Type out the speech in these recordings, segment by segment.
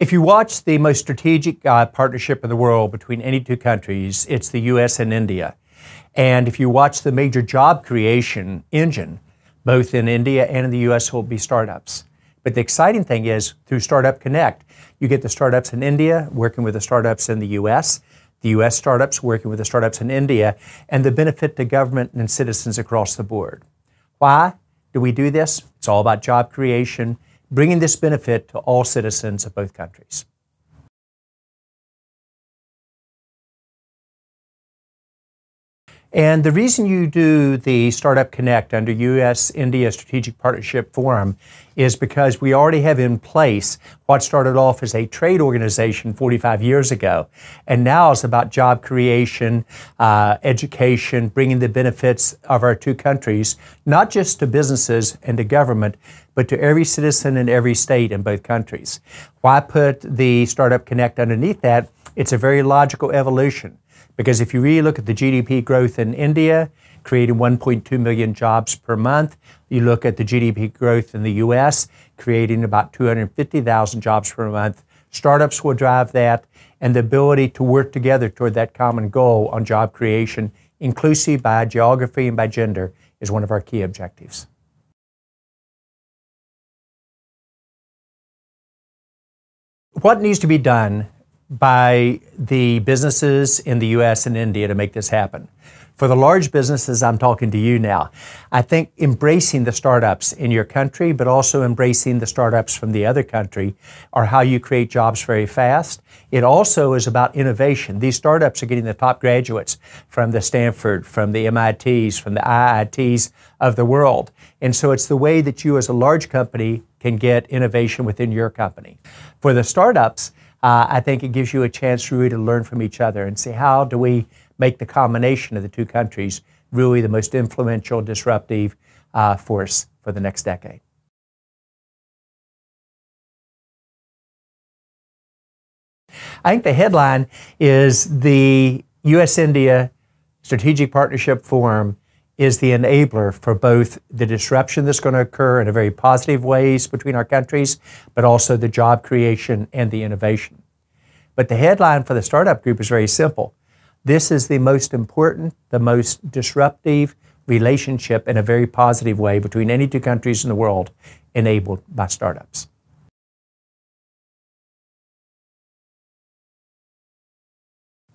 If you watch the most strategic partnership in the world between any two countries, it's the U.S. and India. And if you watch the major job creation engine, both in India and in the U.S. will be startups. But the exciting thing is, through Startup Connect, you get the startups in India working with the startups in the U.S., the U.S. startups working with the startups in India, and the benefit to government and citizens across the board. Why do we do this? It's all about job creation, bringing this benefit to all citizens of both countries. And the reason you do the Startup Connect under U.S.-India Strategic Partnership Forum is because we already have in place what started off as a trade organization 45 years ago, and now is about job creation, education, bringing the benefits of our two countries, not just to businesses and to government, but to every citizen in every state in both countries. Why put the Startup Connect underneath that? It's a very logical evolution. Because if you really look at the GDP growth in India, creating 1.2 million jobs per month, you look at the GDP growth in the U.S., creating about 250,000 jobs per month, startups will drive that, and the ability to work together toward that common goal on job creation, inclusive by geography and by gender, is one of our key objectives. What needs to be done by the businesses in the U.S. and India to make this happen? For the large businesses, I'm talking to you now. I think embracing the startups in your country, but also embracing the startups from the other country, are how you create jobs very fast. It also is about innovation. These startups are getting the top graduates from the Stanford, from the MITs, from the IITs of the world. And so it's the way that you as a large company can get innovation within your company. For the startups, I think it gives you a chance really to learn from each other and see how do we make the combination of the two countries really the most influential, disruptive force for the next decade. I think the headline is the U.S.-India Strategic Partnership Forum is the enabler for both the disruption that's going to occur in a very positive ways between our countries, but also the job creation and the innovation. But the headline for the startup group is very simple. This is the most important, the most disruptive relationship in a very positive way between any two countries in the world enabled by startups.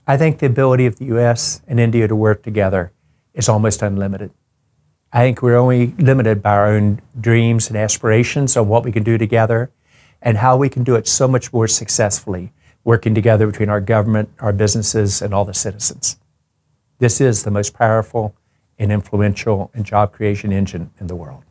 I think the ability of the U.S. and India to work together is almost unlimited. I think we're only limited by our own dreams and aspirations on what we can do together and how we can do it so much more successfully, working together between our government, our businesses, and all the citizens. This is the most powerful and influential and job creation engine in the world.